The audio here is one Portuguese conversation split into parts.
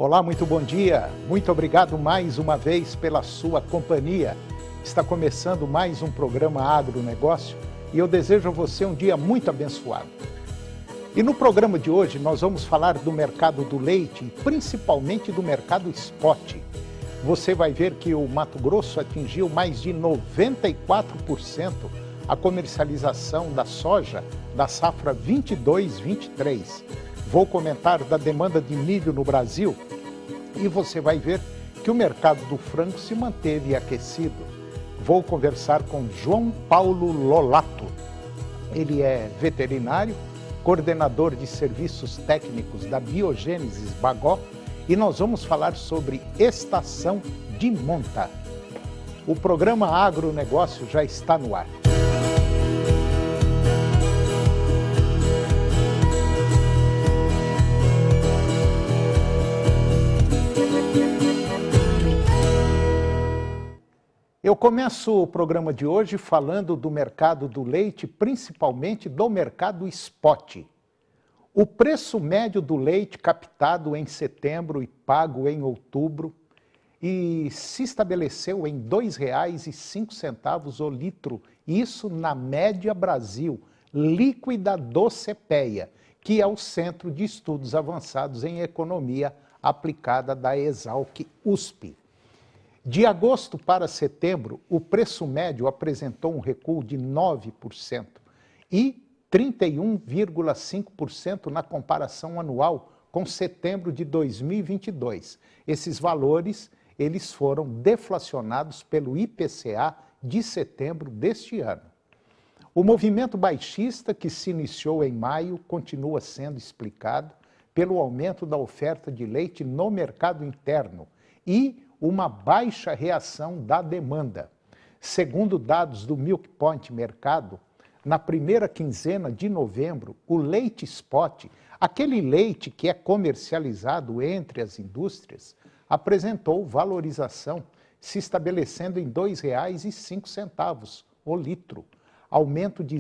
Olá, muito bom dia. Muito obrigado mais uma vez pela sua companhia. Está começando mais um programa Agronegócio e eu desejo a você um dia muito abençoado. E no programa de hoje nós vamos falar do mercado do leite e principalmente do mercado spot. Você vai ver que o Mato Grosso atingiu mais de 94% a comercialização da soja da safra 22-23. Vou comentar da demanda de milho no Brasil e você vai ver que o mercado do frango se manteve aquecido. Vou conversar com João Paulo Lolato. Ele é veterinário, coordenador de serviços técnicos da Biogênesis Bagó e nós vamos falar sobre estação de monta. O programa Agronegócio já está no ar. Eu começo o programa de hoje falando do mercado do leite, principalmente do mercado spot. O preço médio do leite captado em setembro e pago em outubro se estabeleceu em R$ 2,05 o litro, isso na média Brasil, líquida do CPEA, que é o Centro de Estudos Avançados em Economia Aplicada da Exalc USP. De agosto para setembro, o preço médio apresentou um recuo de 9% e 31,5% na comparação anual com setembro de 2022. Esses valores eles foram deflacionados pelo IPCA de setembro deste ano. O movimento baixista que se iniciou em maio continua sendo explicado pelo aumento da oferta de leite no mercado interno e uma baixa reação da demanda. Segundo dados do Milk Point Mercado, na primeira quinzena de novembro, o leite spot, aquele leite que é comercializado entre as indústrias, apresentou valorização, se estabelecendo em R$ 2,05 o litro, aumento de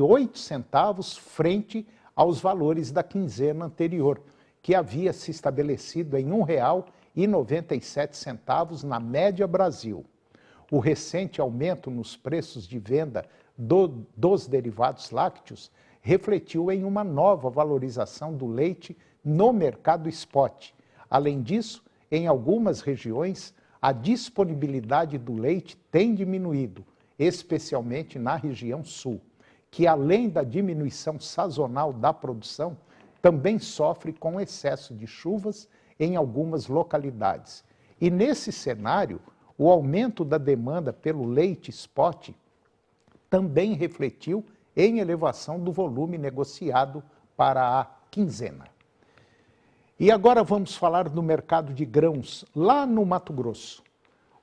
8 centavos frente aos valores da quinzena anterior, que havia se estabelecido em R$ 1,97 na média Brasil. O recente aumento nos preços de venda dos derivados lácteos refletiu em uma nova valorização do leite no mercado spot. Além disso, em algumas regiões, a disponibilidade do leite tem diminuído, especialmente na região sul, que além da diminuição sazonal da produção, também sofre com excesso de chuvas em algumas localidades. E nesse cenário, o aumento da demanda pelo leite spot também refletiu em elevação do volume negociado para a quinzena. E agora vamos falar do mercado de grãos lá no Mato Grosso.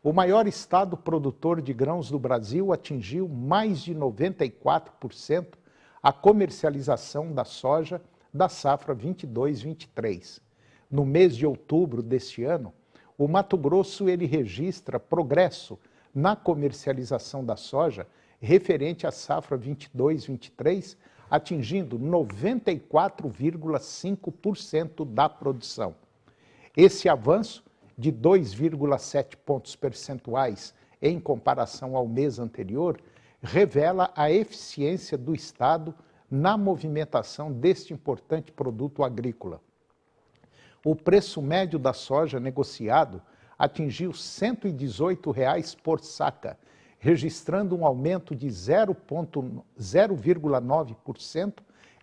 O maior estado produtor de grãos do Brasil atingiu mais de 94% a comercialização da soja da safra 22-23. No mês de outubro deste ano, o Mato Grosso ele registra progresso na comercialização da soja referente à safra 22-23, atingindo 94,5% da produção. Esse avanço de 2,7 pontos percentuais em comparação ao mês anterior revela a eficiência do Estado na movimentação deste importante produto agrícola. O preço médio da soja negociado atingiu R$ 118,00 por saca, registrando um aumento de 0,9%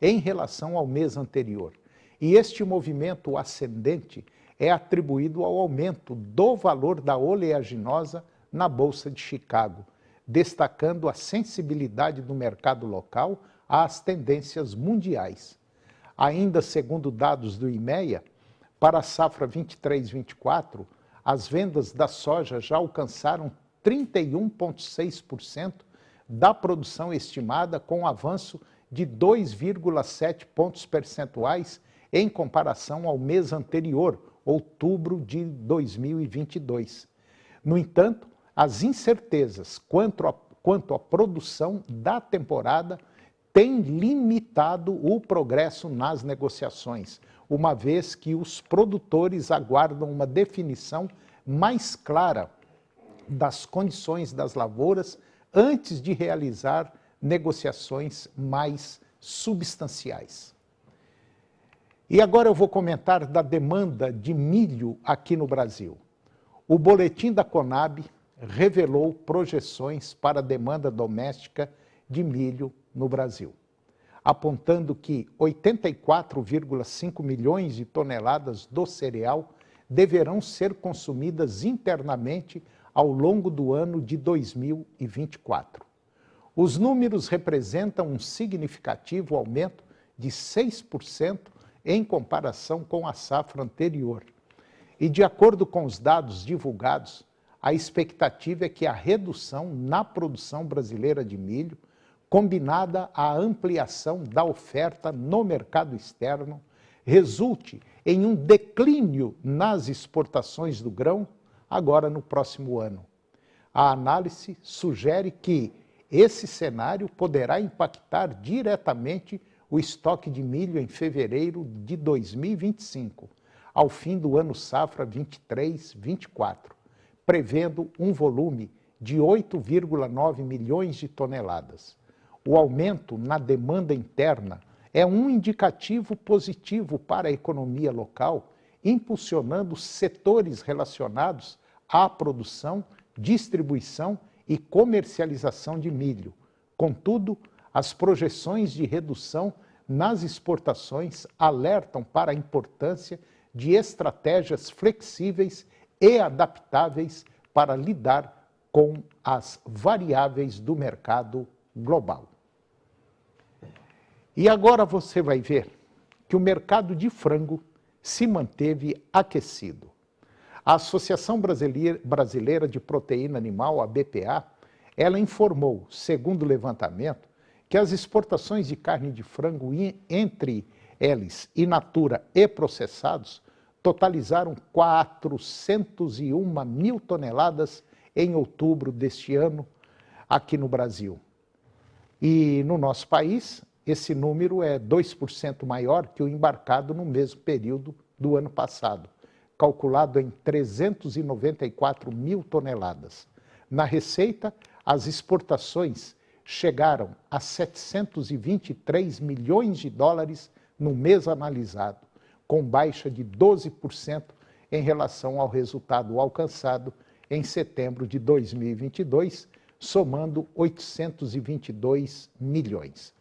em relação ao mês anterior. E este movimento ascendente é atribuído ao aumento do valor da oleaginosa na Bolsa de Chicago, destacando a sensibilidade do mercado local às tendências mundiais. Ainda segundo dados do IMEA, para a safra 23-24, as vendas da soja já alcançaram 31,6% da produção estimada, com avanço de 2,7 pontos percentuais em comparação ao mês anterior, outubro de 2022. No entanto, as incertezas quanto à produção da temporada têm limitado o progresso nas negociações, uma vez que os produtores aguardam uma definição mais clara das condições das lavouras antes de realizar negociações mais substanciais. E agora eu vou comentar da demanda de milho aqui no Brasil. O boletim da Conab revelou projeções para a demanda doméstica de milho no Brasil, apontando que 84,5 milhões de toneladas do cereal deverão ser consumidas internamente ao longo do ano de 2024. Os números representam um significativo aumento de 6% em comparação com a safra anterior. E de acordo com os dados divulgados, a expectativa é que a redução na produção brasileira de milho, combinada à ampliação da oferta no mercado externo, resulte em um declínio nas exportações do grão agora no próximo ano. A análise sugere que esse cenário poderá impactar diretamente o estoque de milho em fevereiro de 2025, ao fim do ano safra 23-24, prevendo um volume de 8,9 milhões de toneladas. O aumento na demanda interna é um indicativo positivo para a economia local, impulsionando setores relacionados à produção, distribuição e comercialização de milho. Contudo, as projeções de redução nas exportações alertam para a importância de estratégias flexíveis e adaptáveis para lidar com as variáveis do mercado global. E agora você vai ver que o mercado de frango se manteve aquecido. A Associação Brasileira de Proteína Animal, a BPA, ela informou, segundo o levantamento, que as exportações de carne de frango entre eles in natura e processados totalizaram 401 mil toneladas em outubro deste ano aqui no Brasil. E no nosso país, esse número é 2% maior que o embarcado no mesmo período do ano passado, calculado em 394 mil toneladas. Na receita, as exportações chegaram a 723 milhões de dólares no mês analisado, com baixa de 12% em relação ao resultado alcançado em setembro de 2022, somando 822 milhões.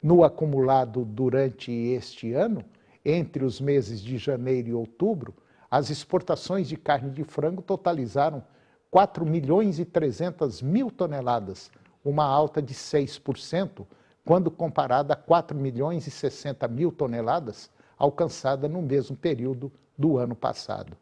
No acumulado durante este ano, entre os meses de janeiro e outubro, as exportações de carne de frango totalizaram 4 milhões e 300 mil toneladas, uma alta de 6%, quando comparada a 4 milhões e 60 mil toneladas alcançada no mesmo período do ano passado.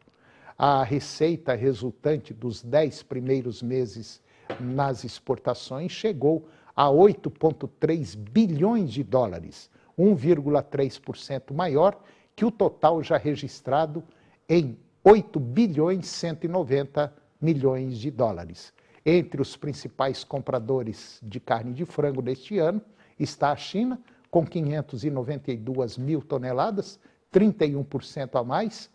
A receita resultante dos 10 primeiros meses nas exportações chegou a 8,3 bilhões de dólares, 1,3% maior que o total já registrado em 8 bilhões 190 milhões de dólares. Entre os principais compradores de carne de frango deste ano está a China, com 592 mil toneladas, 31% a mais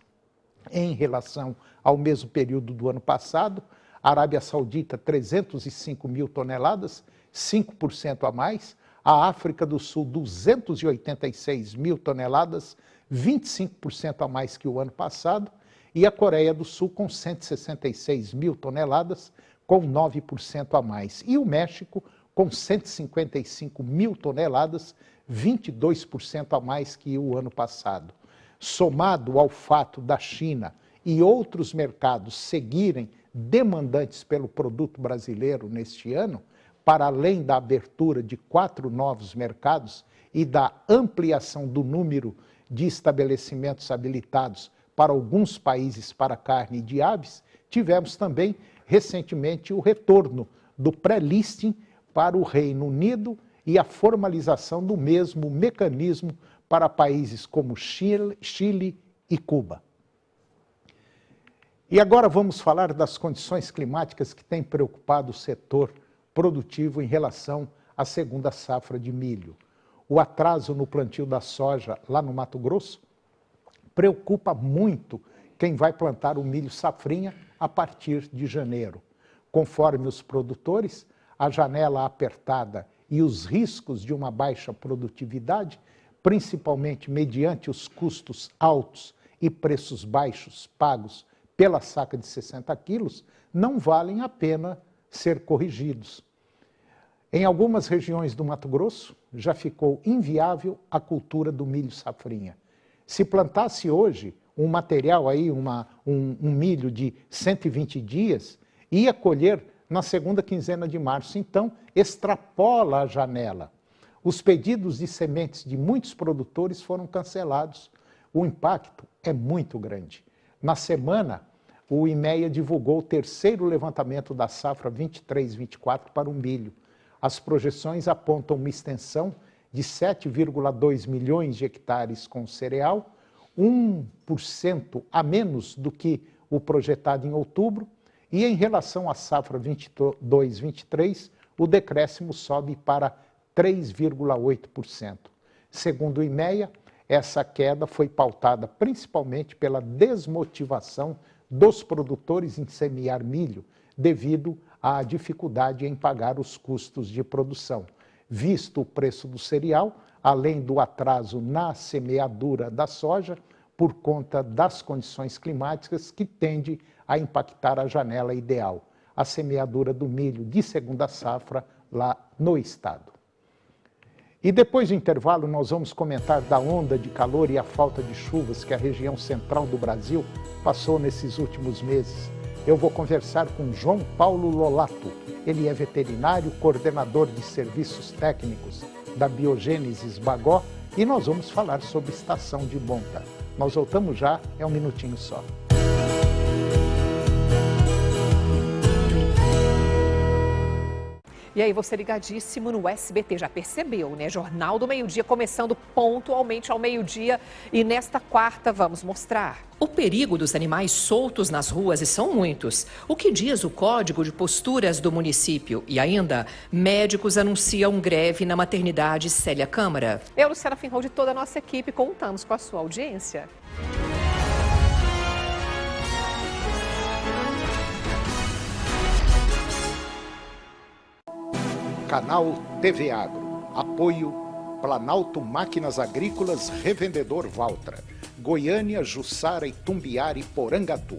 em relação ao mesmo período do ano passado. A Arábia Saudita, 305 mil toneladas, 5% a mais. A África do Sul, 286 mil toneladas, 25% a mais que o ano passado. E a Coreia do Sul, com 166 mil toneladas, com 9% a mais. E o México, com 155 mil toneladas, 22% a mais que o ano passado. Somado ao fato da China e outros mercados seguirem demandantes pelo produto brasileiro neste ano, para além da abertura de 4 novos mercados e da ampliação do número de estabelecimentos habilitados para alguns países para carne de aves, tivemos também recentemente o retorno do pré-listing para o Reino Unido e a formalização do mesmo mecanismo para países como Chile e Cuba. E agora vamos falar das condições climáticas que têm preocupado o setor produtivo em relação à segunda safra de milho. O atraso no plantio da soja lá no Mato Grosso preocupa muito quem vai plantar o milho safrinha a partir de janeiro. Conforme os produtores, a janela apertada e os riscos de uma baixa produtividade, principalmente mediante os custos altos e preços baixos pagos pela saca de 60 quilos, não valem a pena ser corrigidos. Em algumas regiões do Mato Grosso, já ficou inviável a cultura do milho safrinha. Se plantasse hoje um material aí, um milho de 120 dias, ia colher na segunda quinzena de março, então extrapola a janela. Os pedidos de sementes de muitos produtores foram cancelados. O impacto é muito grande. Na semana, o IMEA divulgou o terceiro levantamento da safra 23-24 para o milho. As projeções apontam uma extensão de 7,2 milhões de hectares com cereal, 1% a menos do que o projetado em outubro, e em relação à safra 22-23, o decréscimo sobe para 3,8%. Segundo o IMEA, essa queda foi pautada principalmente pela desmotivação dos produtores em semear milho, devido à dificuldade em pagar os custos de produção, visto o preço do cereal, além do atraso na semeadura da soja, por conta das condições climáticas que tende a impactar a janela ideal, a semeadura do milho de segunda safra lá no estado. E depois do intervalo nós vamos comentar da onda de calor e a falta de chuvas que a região central do Brasil passou nesses últimos meses. Eu vou conversar com João Paulo Lolato. Ele é veterinário, coordenador de serviços técnicos da Biogênesis Bagó, e nós vamos falar sobre estação de monta. Nós voltamos já, é um minutinho só. E aí, você ligadíssimo no SBT, já percebeu, né? Jornal do Meio-Dia começando pontualmente ao meio-dia, e nesta quarta vamos mostrar o perigo dos animais soltos nas ruas, e são muitos. O que diz o Código de Posturas do município? E ainda, médicos anunciam greve na maternidade Célia Câmara. Eu, Luciana Finhold e toda a nossa equipe contamos com a sua audiência. Canal TV Agro. Apoio Planalto Máquinas Agrícolas Revendedor Valtra. Goiânia, Jussara, Itumbiara e Porangatu.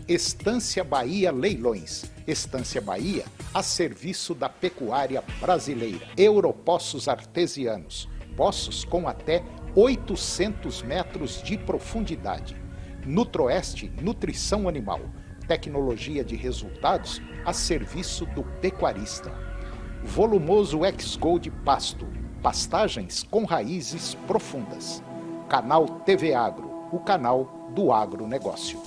Estância Bahia Leilões. Estância Bahia a serviço da pecuária brasileira. Europoços Artesianos. Poços com até 800 metros de profundidade. Nutroeste Nutrição Animal. Tecnologia de resultados a serviço do pecuarista. Volumoso X-Gold Pasto, pastagens com raízes profundas. Canal TV Agro, o canal do agronegócio.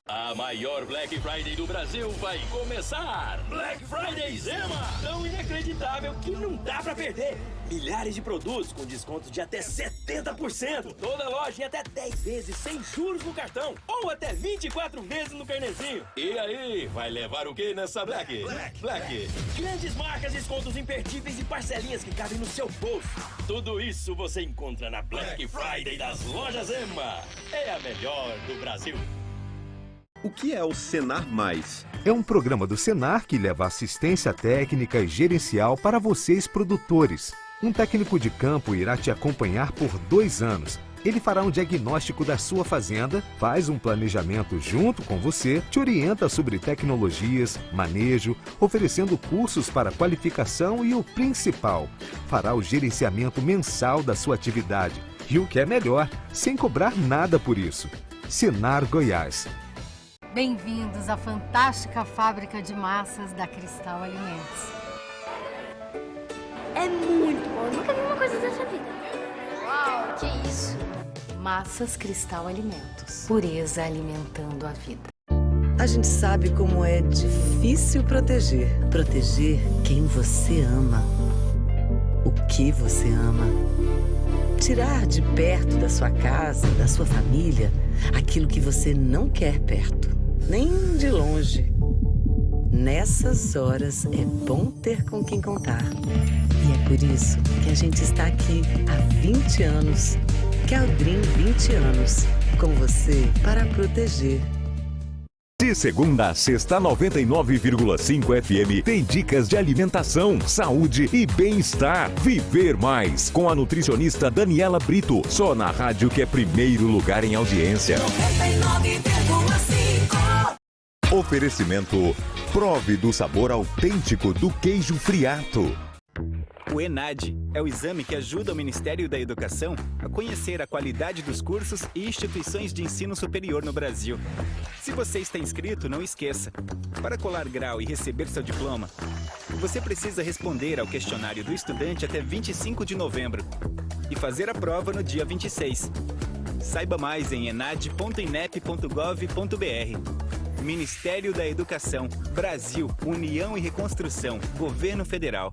A maior Black Friday do Brasil vai começar! Black Friday Zema! Tão inacreditável que não dá pra perder! Milhares de produtos com desconto de até 70%! Toda loja em até 10 vezes sem juros no cartão! Ou até 24 vezes no carnezinho! E aí, vai levar o que nessa Black? Black! Grandes marcas, descontos imperdíveis e parcelinhas que cabem no seu bolso! Tudo isso você encontra na Black Friday das lojas Zema! É a melhor do Brasil! O que é o Senar Mais? É um programa do Senar que leva assistência técnica e gerencial para vocês produtores. Um técnico de campo irá te acompanhar por 2 anos. Ele fará um diagnóstico da sua fazenda, faz um planejamento junto com você, te orienta sobre tecnologias, manejo, oferecendo cursos para qualificação e o principal, fará o gerenciamento mensal da sua atividade. E o que é melhor, sem cobrar nada por isso. Senar Goiás. Bem-vindos à fantástica fábrica de massas da Cristal Alimentos. É muito bom, eu nunca vi uma coisa dessa vida. Uau, que isso? Massas Cristal Alimentos. Pureza alimentando a vida. A gente sabe como é difícil proteger. Proteger quem você ama. O que você ama. Tirar de perto da sua casa, da sua família, aquilo que você não quer perto. Nem de longe. Nessas horas é bom ter com quem contar. E é por isso que a gente está aqui há 20 anos. Keldrim 20 anos. Com você para proteger. De segunda a sexta, 99,5 FM tem dicas de alimentação, saúde e bem-estar. Viver Mais, com a nutricionista Daniela Brito. Só na rádio que é primeiro lugar em audiência. 99,5. Oferecimento: prove do sabor autêntico do queijo Friato. O ENAD é o exame que ajuda o Ministério da Educação a conhecer a qualidade dos cursos e instituições de ensino superior no Brasil. Se você está inscrito, não esqueça. Para colar grau e receber seu diploma, você precisa responder ao questionário do estudante até 25 de novembro e fazer a prova no dia 26. Saiba mais em enad.inep.gov.br. Ministério da Educação, Brasil, União e Reconstrução, Governo Federal.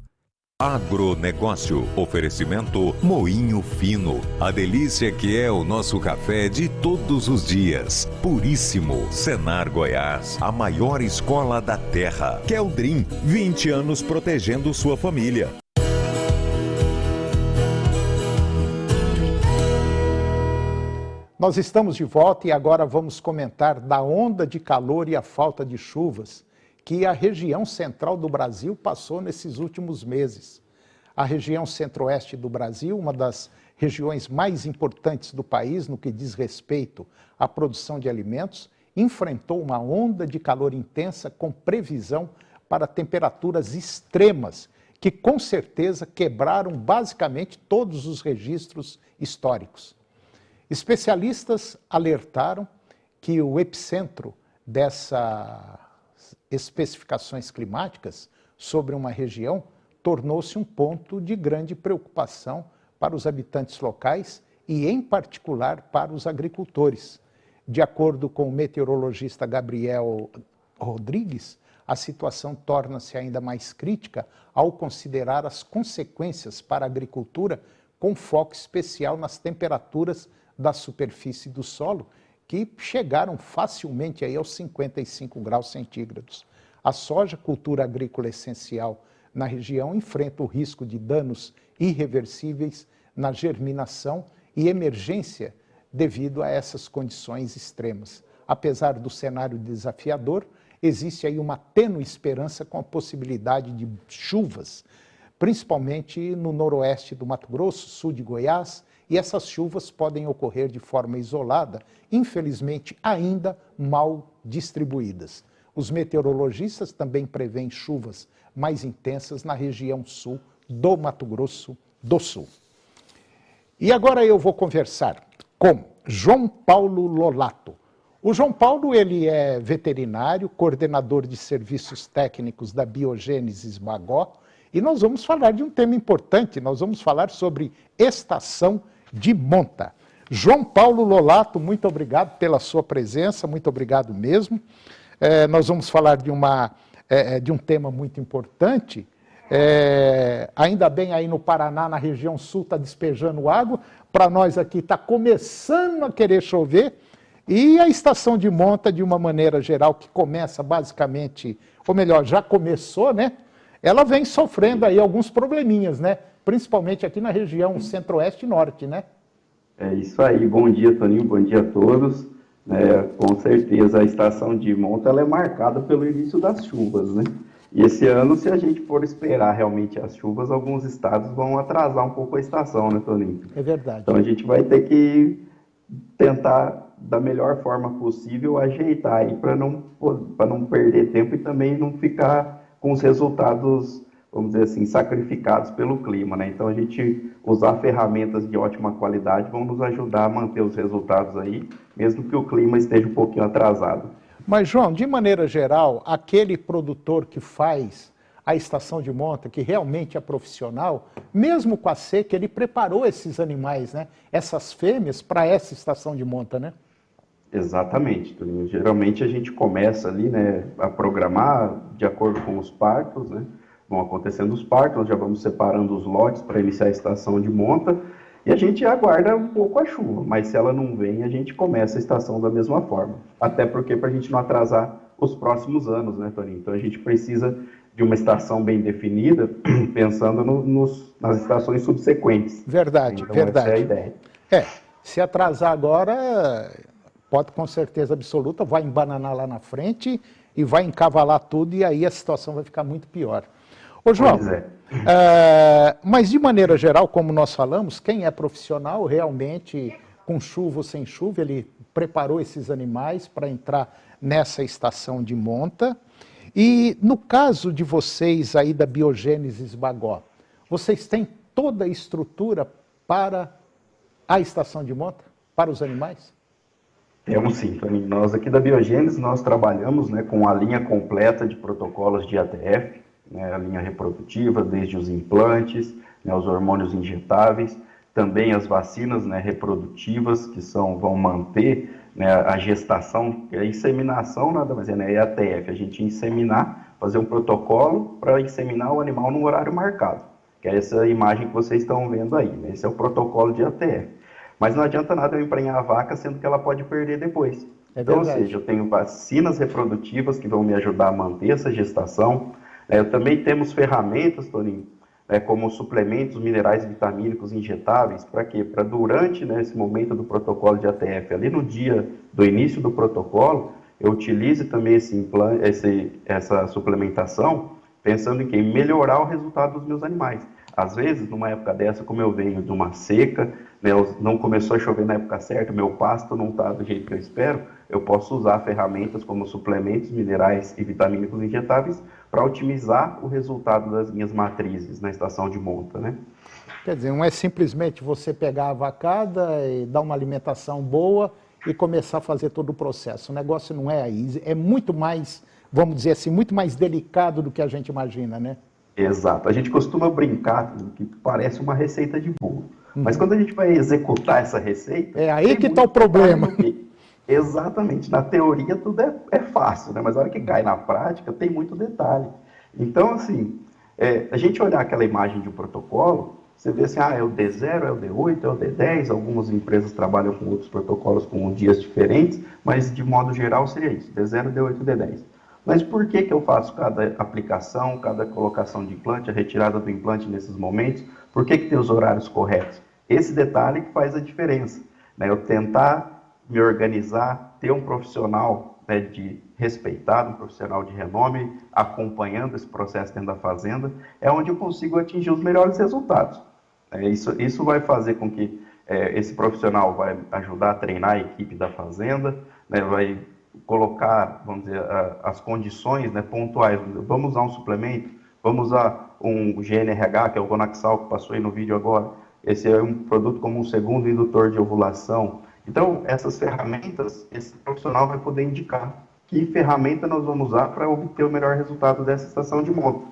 Agronegócio. Oferecimento Moinho Fino. A delícia que é o nosso café de todos os dias. Puríssimo. Senar Goiás. A maior escola da terra. Keldrim. 20 anos protegendo sua família. Nós estamos de volta e agora vamos comentar da onda de calor e a falta de chuvas que a região central do Brasil passou nesses últimos meses. A região centro-oeste do Brasil, uma das regiões mais importantes do país no que diz respeito à produção de alimentos, enfrentou uma onda de calor intensa com previsão para temperaturas extremas, que com certeza quebraram basicamente todos os registros históricos. Especialistas alertaram que o epicentro dessa especificações climáticas sobre uma região tornou-se um ponto de grande preocupação para os habitantes locais e, em particular, para os agricultores. De acordo com o meteorologista Gabriel Rodrigues, a situação torna-se ainda mais crítica ao considerar as consequências para a agricultura, com foco especial nas temperaturas da superfície do solo, que chegaram facilmente aí aos 55 graus centígrados. A soja, cultura agrícola essencial na região, enfrenta o risco de danos irreversíveis na germinação e emergência devido a essas condições extremas. Apesar do cenário desafiador, existe aí uma tênue esperança com a possibilidade de chuvas, principalmente no noroeste do Mato Grosso, sul de Goiás, e essas chuvas podem ocorrer de forma isolada, infelizmente ainda mal distribuídas. Os meteorologistas também prevêem chuvas mais intensas na região sul do Mato Grosso do Sul. E agora eu vou conversar com João Paulo Lolato. O João Paulo, ele é veterinário, coordenador de serviços técnicos da Biogênesis Magó, e nós vamos falar de um tema importante, nós vamos falar sobre estação de monta. João Paulo Lolato, muito obrigado pela sua presença, muito obrigado mesmo. Nós vamos falar de um tema muito importante. Ainda bem aí no Paraná, na região sul, está despejando água. Para nós aqui está começando a querer chover. E a estação de monta, de uma maneira geral, que começa basicamente, ou melhor, já começou, né? Ela vem sofrendo aí alguns probleminhas, né? Principalmente aqui na região centro-oeste e norte, né? É isso aí. Bom dia, Toninho. Bom dia a todos. Com certeza a estação de monta ela é marcada pelo início das chuvas, né? E esse ano, se a gente for esperar realmente as chuvas, alguns estados vão atrasar um pouco a estação, né, Toninho? É verdade. Então a gente vai ter que tentar, da melhor forma possível, ajeitar aí para não perder tempo e também não ficar com os resultados, vamos dizer assim, sacrificados pelo clima, né? Então a gente usar ferramentas de ótima qualidade vão nos ajudar a manter os resultados aí, mesmo que o clima esteja um pouquinho atrasado. Mas, João, de maneira geral, aquele produtor que faz a estação de monta, que realmente é profissional, mesmo com a seca, ele preparou esses animais, né? Essas fêmeas para essa estação de monta, né? Exatamente, Toninho. Geralmente a gente começa ali, né, a programar de acordo com os partos, né? Vão acontecendo os partos, nós já vamos separando os lotes para iniciar a estação de monta e a gente aguarda um pouco a chuva, mas se ela não vem, a gente começa a estação da mesma forma. Até porque para a gente não atrasar os próximos anos, né, Toninho? Então a gente precisa de uma estação bem definida, pensando nas estações subsequentes. Verdade, então, verdade. Essa é a ideia. Se atrasar agora, pode com certeza absoluta, vai embananar lá na frente e vai encavalar tudo e aí a situação vai ficar muito pior. Ô, João, mas de maneira geral, como nós falamos, quem é profissional realmente, com chuva ou sem chuva, ele preparou esses animais para entrar nessa estação de monta. E no caso de vocês aí da Biogênesis Bagó, vocês têm toda a estrutura para a estação de monta, para os animais? Temos sim, Toninho. Nós aqui da Biogênesis, nós trabalhamos, né, com a linha completa de protocolos de ATF, né, a linha reprodutiva, desde os implantes, né, os hormônios injetáveis, também as vacinas, né, reprodutivas, que vão manter, né, a gestação, a inseminação, nada mais é ATF, a gente inseminar, fazer um protocolo para inseminar o animal no horário marcado, que é essa imagem que vocês estão vendo aí, né, esse é o protocolo de ATF. Mas não adianta nada eu emprenhar a vaca, sendo que ela pode perder depois. Então, ou seja, eu tenho vacinas reprodutivas que vão me ajudar a manter essa gestação. Também temos ferramentas, Toninho, como suplementos minerais vitamínicos injetáveis. Para quê? Para durante, né, esse momento do protocolo de ATF, ali no dia do início do protocolo, eu utilize também essa suplementação, pensando em quê? Em melhorar o resultado dos meus animais. Às vezes, numa época dessa, como eu venho de uma seca, né, não começou a chover na época certa, meu pasto não está do jeito que eu espero, eu posso usar ferramentas como suplementos minerais e vitamínicos injetáveis para otimizar o resultado das minhas matrizes na estação de monta, né? Quer dizer, não é simplesmente você pegar a vacada e dar uma alimentação boa e começar a fazer todo o processo. O negócio não é aí, é muito mais, vamos dizer assim, muito mais delicado do que a gente imagina, né? Exato. A gente costuma brincar que parece uma receita de bolo. Mas quando a gente vai executar essa receita... É aí que está o problema. Exatamente. Na teoria tudo é fácil, né? Mas na hora que cai na prática tem muito detalhe. Então, assim, a gente olhar aquela imagem de um protocolo, você vê assim, é o D0, é o D8, é o D10, algumas empresas trabalham com outros protocolos com dias diferentes, mas de modo geral seria isso, D0, D8 e D10. Mas por que eu faço cada aplicação, cada colocação de implante, a retirada do implante nesses momentos? Por que tem os horários corretos? Esse detalhe que faz a diferença, né? Eu tentar me organizar, ter um profissional, né, respeitado, um profissional de renome, acompanhando esse processo dentro da fazenda, é onde eu consigo atingir os melhores resultados. Isso vai fazer com que esse profissional vai ajudar a treinar a equipe da fazenda, né, vai colocar, vamos dizer, as condições, né, pontuais. Vamos usar um suplemento, vamos usar um GNRH, que é o Gonaxal, que passou aí no vídeo agora. Esse é um produto como um segundo indutor de ovulação. Então, essas ferramentas, esse profissional vai poder indicar que ferramenta nós vamos usar para obter o melhor resultado dessa estação de monta.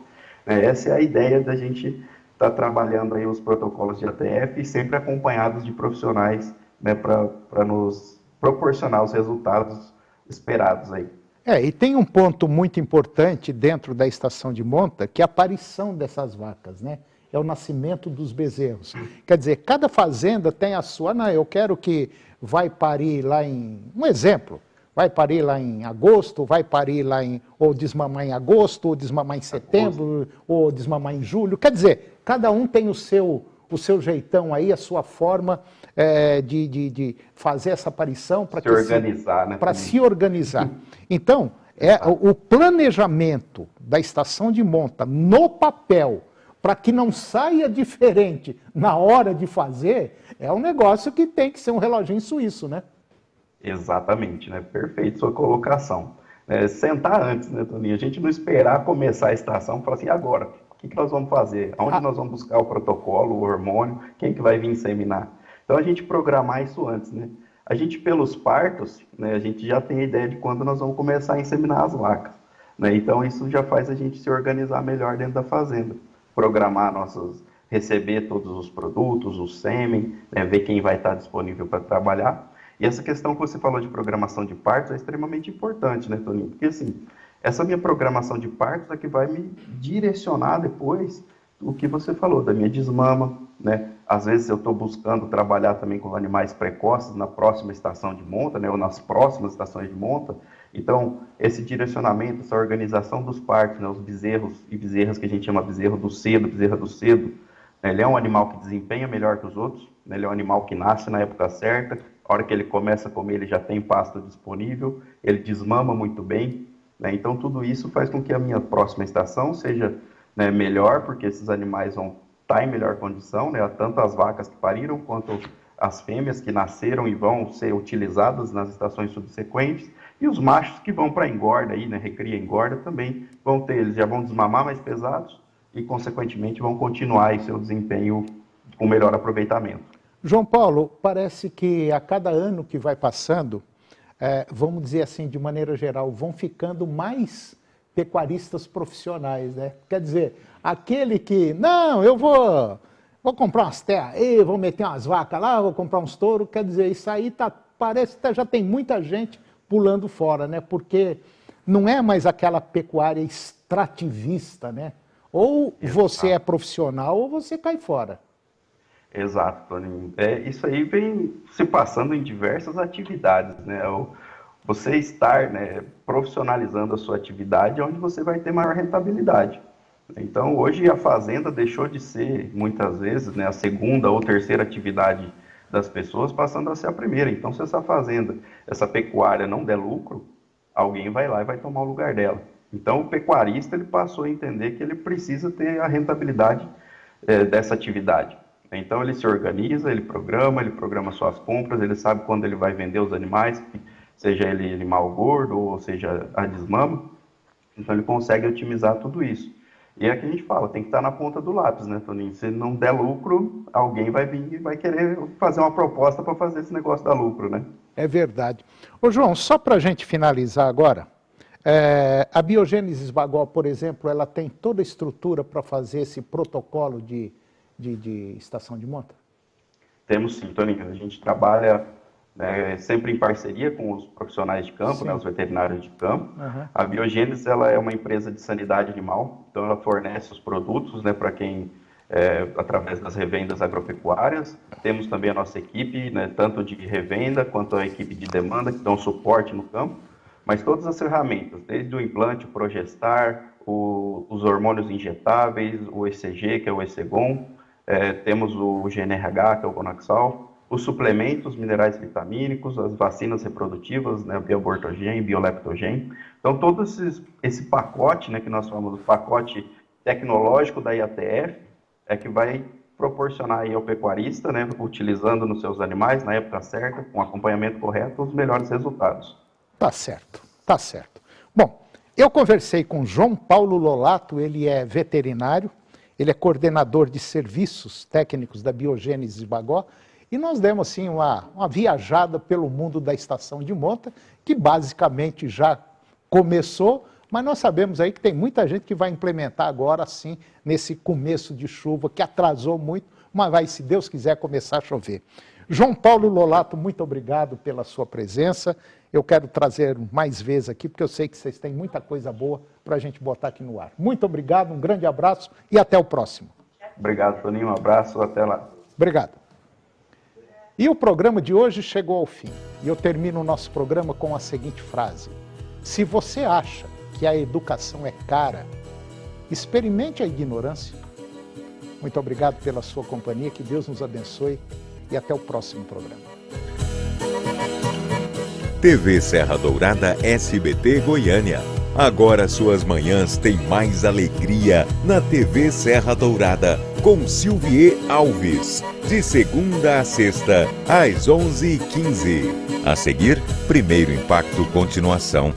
Essa é a ideia da gente estar trabalhando aí os protocolos de ATF, sempre acompanhados de profissionais, né, para nos proporcionar os resultados esperados aí. E tem um ponto muito importante dentro da estação de monta, que é a aparição dessas vacas, né? É o nascimento dos bezerros. Quer dizer, cada fazenda tem a sua, eu quero que vai parir lá em, um exemplo, vai parir lá em agosto, vai parir lá ou desmamar em agosto, ou desmamar em setembro, ou desmamar em julho. Quer dizer, cada um tem o seu jeitão aí, a sua forma de fazer essa aparição para se organizar. Então, o planejamento da estação de monta no papel, para que não saia diferente na hora de fazer, é um negócio que tem que ser um reloginho suíço, né? Exatamente, né? Perfeito sua colocação. Sentar antes, né, Toninho? A gente não esperar começar a estação e falar assim, agora, o que nós vamos fazer? Aonde nós vamos buscar o protocolo, o hormônio, quem que vai vir inseminar? Então, a gente programar isso antes, né? A gente, pelos partos, né, a gente já tem a ideia de quando nós vamos começar a inseminar as vacas, né? Então, isso já faz a gente se organizar melhor dentro da fazenda. Programar receber todos os produtos, o sêmen, né, ver quem vai estar disponível para trabalhar. E essa questão que você falou de programação de partos é extremamente importante, né, Toninho? Porque, assim, essa minha programação de partos é que vai me direcionar depois o que você falou, da minha desmama, né, Às vezes eu estou buscando trabalhar também com animais precoces na próxima estação de monta, né, ou nas próximas estações de monta. Então, esse direcionamento, essa organização dos partos, né, os bezerros e bezerras que a gente chama bezerro do cedo, bezerra do cedo, né, ele é um animal que desempenha melhor que os outros, né, ele é um animal que nasce na época certa, a hora que ele começa a comer ele já tem pasto disponível, ele desmama muito bem, né, então tudo isso faz com que a minha próxima estação seja, né, melhor, porque esses animais vão estar em melhor condição, né, tanto as vacas que pariram quanto as fêmeas que nasceram e vão ser utilizadas nas estações subsequentes, e os machos que vão para a engorda, aí, né, recria engorda, também vão ter, eles já vão desmamar mais pesados e, consequentemente, vão continuar aí seu desempenho com melhor aproveitamento. João Paulo, parece que a cada ano que vai passando, vamos dizer assim, de maneira geral, vão ficando mais pecuaristas profissionais, né? Quer dizer, aquele que, não, eu vou comprar umas terras, vou meter umas vacas lá, vou comprar uns touros, quer dizer, isso aí parece que já tem muita gente pulando fora, né? Porque não é mais aquela pecuária extrativista, né? Ou você é profissional ou você cai fora. Exato, Toninho. Isso aí vem se passando em diversas atividades, né? Você estar, né, profissionalizando a sua atividade é onde você vai ter maior rentabilidade. Então, hoje a fazenda deixou de ser, muitas vezes, né, a segunda ou terceira atividade das pessoas, passando a ser a primeira. Então, se essa fazenda, essa pecuária não der lucro, alguém vai lá e vai tomar o lugar dela. Então, o pecuarista ele passou a entender que ele precisa ter a rentabilidade dessa atividade. Então, ele se organiza, ele programa suas compras, ele sabe quando ele vai vender os animais, seja ele animal gordo ou seja a desmama. Então, ele consegue otimizar tudo isso. E é que a gente fala, tem que estar na ponta do lápis, né, Toninho? Se não der lucro, alguém vai vir e vai querer fazer uma proposta para fazer esse negócio dar lucro, né? É verdade. Ô, João, só para a gente finalizar agora, a Biogênesis Bagó, por exemplo, ela tem toda a estrutura para fazer esse protocolo de estação de monta? Temos sim, Toninho. A gente trabalha sempre em parceria com os profissionais de campo, né, os veterinários de campo. Uhum. A Biogênesis ela é uma empresa de sanidade animal, então ela fornece os produtos, né, para quem, através das revendas agropecuárias. Temos também a nossa equipe, né, tanto de revenda quanto a equipe de demanda, que dão suporte no campo. Mas todas as ferramentas, desde o implante, o Progestar, os hormônios injetáveis, o ECG, que é o ECEGON, temos o GNRH, que é o Gonaxal, os suplementos minerais vitamínicos, as vacinas reprodutivas, né, Bioabortogen, Bioleptogen. Então, todo esse pacote, né, que nós chamamos do pacote tecnológico da IATF, é que vai proporcionar aí ao pecuarista, né, utilizando nos seus animais, na época certa, com acompanhamento correto, os melhores resultados. Tá certo, tá certo. Bom, eu conversei com João Paulo Lolato, ele é veterinário, ele é coordenador de serviços técnicos da Biogênesis Bagó, e nós demos assim uma viajada pelo mundo da estação de monta, que basicamente já começou, mas nós sabemos aí que tem muita gente que vai implementar agora sim, nesse começo de chuva, que atrasou muito, mas vai, se Deus quiser, começar a chover. João Paulo Lolato, muito obrigado pela sua presença. Eu quero trazer mais vezes aqui, porque eu sei que vocês têm muita coisa boa para a gente botar aqui no ar. Muito obrigado, um grande abraço e até o próximo. Obrigado, Toninho, um abraço, até lá. Obrigado. E o programa de hoje chegou ao fim. E eu termino o nosso programa com a seguinte frase: se você acha que a educação é cara, experimente a ignorância. Muito obrigado pela sua companhia, que Deus nos abençoe e até o próximo programa. TV Serra Dourada SBT Goiânia. Agora suas manhãs têm mais alegria na TV Serra Dourada, com Silvier Alves. De segunda a sexta, às 11h15. A seguir, Primeiro Impacto Continuação.